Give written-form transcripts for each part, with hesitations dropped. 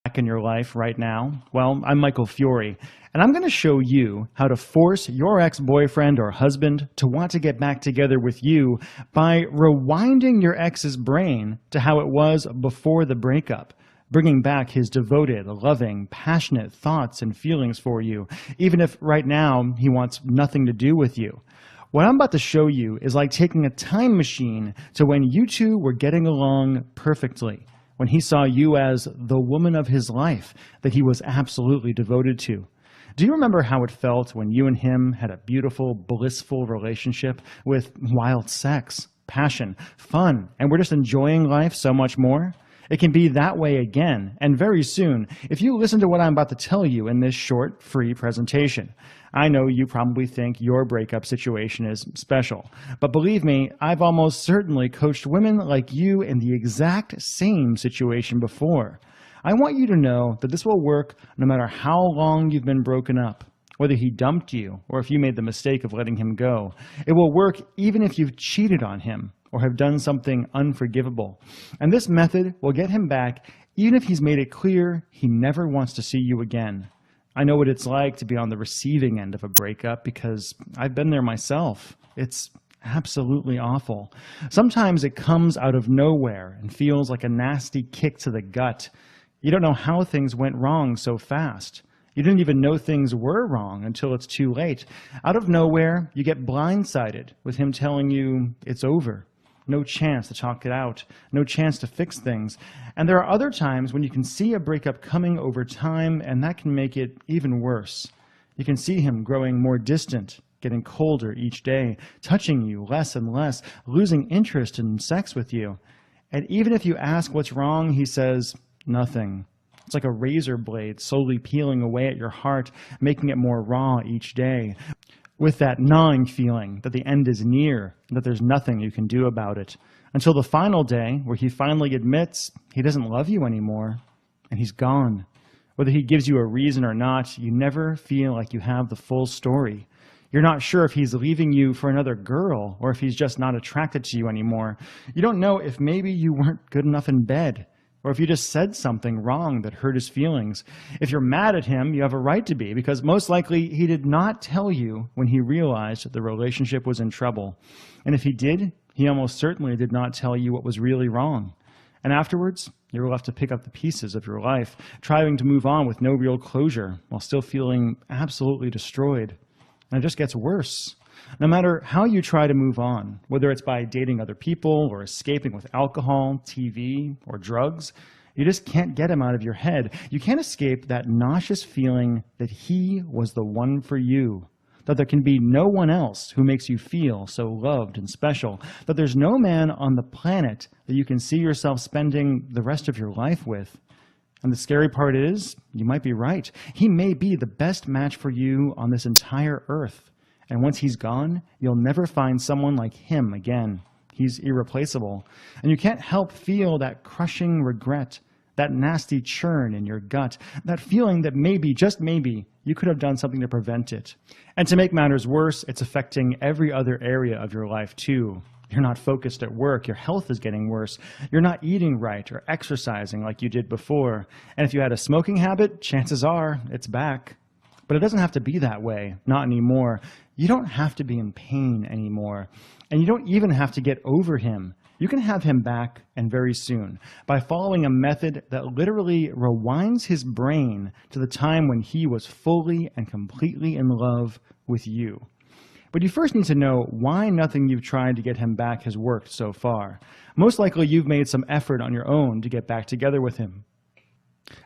Back in your life right now? Well, I'm Michael Fiore, and I'm going to show you how to force your ex-boyfriend or husband to want to get back together with you by rewinding your ex's brain to how it was before the breakup, bringing back his devoted, loving, passionate thoughts and feelings for you, even if right now he wants nothing to do with you. What I'm about to show you is like taking a time machine to when you two were getting along perfectly, when he saw you as the woman of his life that he was absolutely devoted to. Do you remember how it felt when you and him had a beautiful, blissful relationship with wild sex, passion, fun, and we're just enjoying life so much more? It can be that way again, and very soon, if you listen to what I'm about to tell you in this short, free presentation. I know you probably think your breakup situation is special, but believe me, I've almost certainly coached women like you in the exact same situation before. I want you to know that this will work no matter how long you've been broken up, whether he dumped you or if you made the mistake of letting him go. It will work even if you've cheated on him or have done something unforgivable. And this method will get him back even if he's made it clear he never wants to see you again. I know what it's like to be on the receiving end of a breakup because I've been there myself. It's absolutely awful. Sometimes it comes out of nowhere and feels like a nasty kick to the gut. You don't know how things went wrong so fast. You didn't even know things were wrong until it's too late. Out of nowhere, you get blindsided with him telling you it's over. No chance to talk it out, no chance to fix things. And there are other times when you can see a breakup coming over time, and that can make it even worse. You can see him growing more distant, getting colder each day, touching you less and less, losing interest in sex with you. And even if you ask what's wrong, he says nothing. It's like a razor blade slowly peeling away at your heart, making it more raw each day, with that gnawing feeling that the end is near and that there's nothing you can do about it, until the final day where he finally admits he doesn't love you anymore and he's gone. Whether he gives you a reason or not, you never feel like you have the full story. You're not sure if he's leaving you for another girl or if he's just not attracted to you anymore. You don't know if maybe you weren't good enough in bed, or if you just said something wrong that hurt his feelings. If you're mad at him, you have a right to be, because most likely he did not tell you when he realized the relationship was in trouble. And if he did, he almost certainly did not tell you what was really wrong. And afterwards, you're left to pick up the pieces of your life, trying to move on with no real closure, while still feeling absolutely destroyed. And it just gets worse. No matter how you try to move on, whether it's by dating other people or escaping with alcohol, TV, or drugs, you just can't get him out of your head. You can't escape that nauseous feeling that he was the one for you, that there can be no one else who makes you feel so loved and special, that there's no man on the planet that you can see yourself spending the rest of your life with. And the scary part is, you might be right. He may be the best match for you on this entire earth. And once he's gone, you'll never find someone like him again. He's irreplaceable. And you can't help feel that crushing regret, that nasty churn in your gut, that feeling that maybe, just maybe, you could have done something to prevent it. And to make matters worse, it's affecting every other area of your life too. You're not focused at work. Your health is getting worse. You're not eating right or exercising like you did before. And if you had a smoking habit, chances are it's back. But it doesn't have to be that way, not anymore. You don't have to be in pain anymore. And you don't even have to get over him. You can have him back, and very soon, by following a method that literally rewinds his brain to the time when he was fully and completely in love with you. But you first need to know why nothing you've tried to get him back has worked so far. Most likely you've made some effort on your own to get back together with him.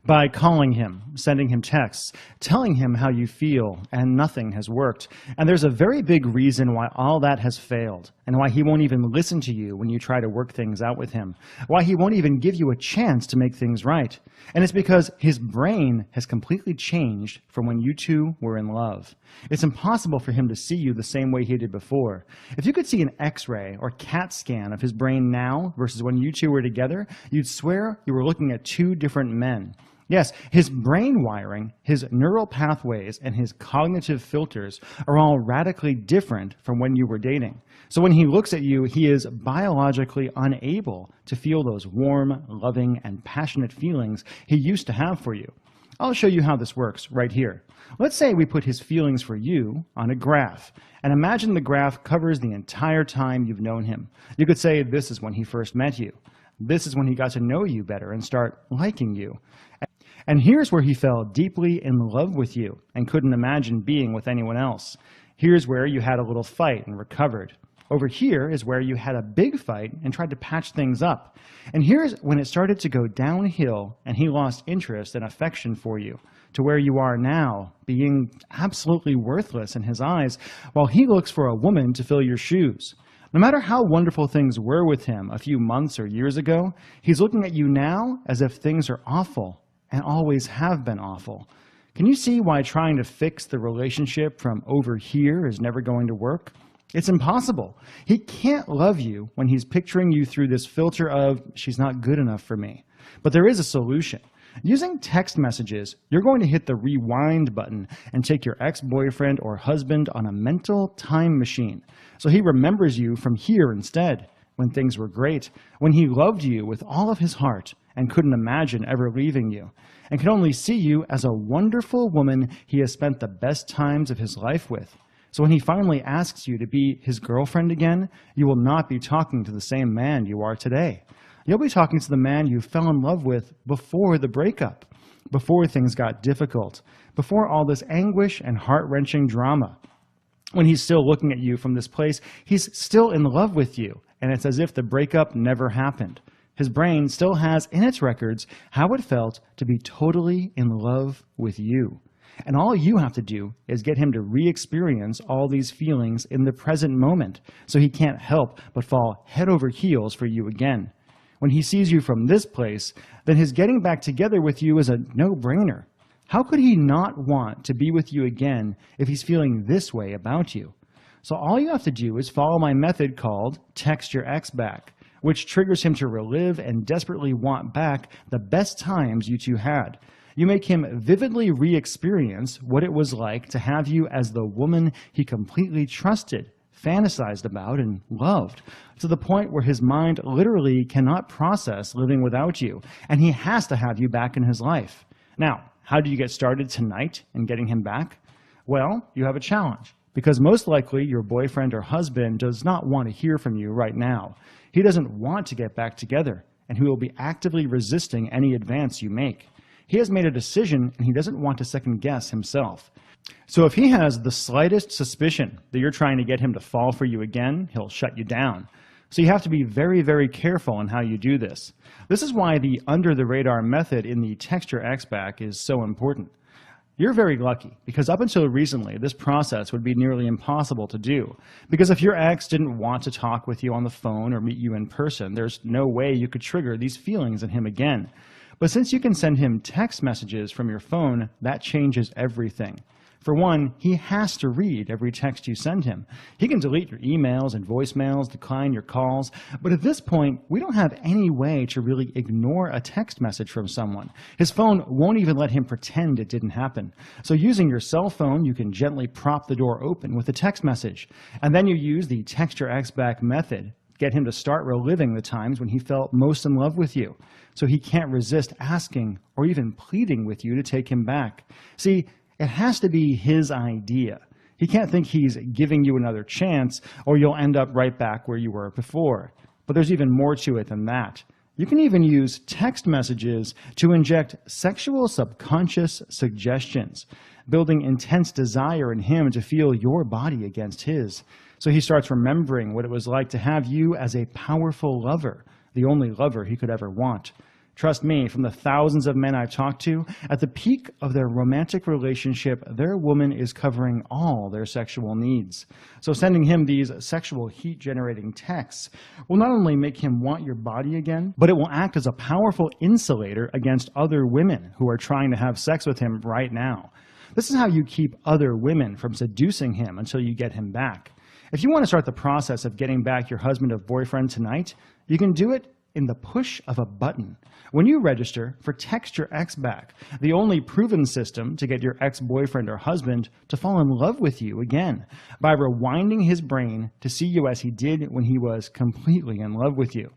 By calling him, sending him texts, telling him how you feel, and nothing has worked. And there's a very big reason why all that has failed, and why he won't even listen to you when you try to work things out with him, why he won't even give you a chance to make things right. And it's because his brain has completely changed from when you two were in love. It's impossible for him to see you the same way he did before. If you could see an X-ray or CAT scan of his brain now versus when you two were together, you'd swear you were looking at two different men. Yes, his brain wiring, his neural pathways, and his cognitive filters are all radically different from when you were dating. So when he looks at you, he is biologically unable to feel those warm, loving, and passionate feelings he used to have for you. I'll show you how this works right here. Let's say we put his feelings for you on a graph, and imagine the graph covers the entire time you've known him. You could say this is when he first met you. This is when he got to know you better and start liking you. And here's where he fell deeply in love with you and couldn't imagine being with anyone else. Here's where you had a little fight and recovered. Over here is where you had a big fight and tried to patch things up. And here's when it started to go downhill and he lost interest and affection for you, to where you are now, being absolutely worthless in his eyes, while he looks for a woman to fill your shoes. No matter how wonderful things were with him a few months or years ago, he's looking at you now as if things are awful and always have been awful. Can you see why trying to fix the relationship from over here is never going to work? It's impossible. He can't love you when he's picturing you through this filter of, she's not good enough for me. But there is a solution. Using text messages, you're going to hit the rewind button and take your ex-boyfriend or husband on a mental time machine, so he remembers you from here instead, when things were great, when he loved you with all of his heart and couldn't imagine ever leaving you, and can only see you as a wonderful woman he has spent the best times of his life with. So when he finally asks you to be his girlfriend again, you will not be talking to the same man you are today. You'll be talking to the man you fell in love with before the breakup, before things got difficult, before all this anguish and heart-wrenching drama. When he's still looking at you from this place, he's still in love with you, and it's as if the breakup never happened. His brain still has in its records how it felt to be totally in love with you. And all you have to do is get him to re-experience all these feelings in the present moment, so he can't help but fall head over heels for you again. When he sees you from this place, then his getting back together with you is a no-brainer. How could he not want to be with you again if he's feeling this way about you? So all you have to do is follow my method called Text Your Ex Back, which triggers him to relive and desperately want back the best times you two had. You make him vividly re-experience what it was like to have you as the woman he completely trusted, fantasized about, and loved, to the point where his mind literally cannot process living without you, and he has to have you back in his life. Now, how do you get started tonight in getting him back? Well, you have a challenge, because most likely your boyfriend or husband does not want to hear from you right now. He doesn't want to get back together, and he will be actively resisting any advance you make. He has made a decision, and he doesn't want to second-guess himself. So if he has the slightest suspicion that you're trying to get him to fall for you again, he'll shut you down. So you have to be very, very careful in how you do this. This is why the under-the-radar method in the Text Your Ex Back is so important. You're very lucky, because up until recently, this process would be nearly impossible to do. Because if your ex didn't want to talk with you on the phone or meet you in person, there's no way you could trigger these feelings in him again. But since you can send him text messages from your phone, that changes everything. For one, he has to read every text you send him. He can delete your emails and voicemails, decline your calls, but at this point, we don't have any way to really ignore a text message from someone. His phone won't even let him pretend it didn't happen. So using your cell phone, you can gently prop the door open with a text message, and then you use the Text Your Ex Back method. Get him to start reliving the times when he felt most in love with you, so he can't resist asking or even pleading with you to take him back. See, it has to be his idea. He can't think he's giving you another chance, or you'll end up right back where you were before. But there's even more to it than that. You can even use text messages to inject sexual subconscious suggestions, building intense desire in him to feel your body against his. So he starts remembering what it was like to have you as a powerful lover, the only lover he could ever want. Trust me, from the thousands of men I've talked to, at the peak of their romantic relationship, their woman is covering all their sexual needs. So sending him these sexual heat-generating texts will not only make him want your body again, but it will act as a powerful insulator against other women who are trying to have sex with him right now. This is how you keep other women from seducing him until you get him back. If you want to start the process of getting back your husband or boyfriend tonight, you can do it in the push of a button. When you register for Text Your Ex Back, the only proven system to get your ex-boyfriend or husband to fall in love with you again by rewinding his brain to see you as he did when he was completely in love with you.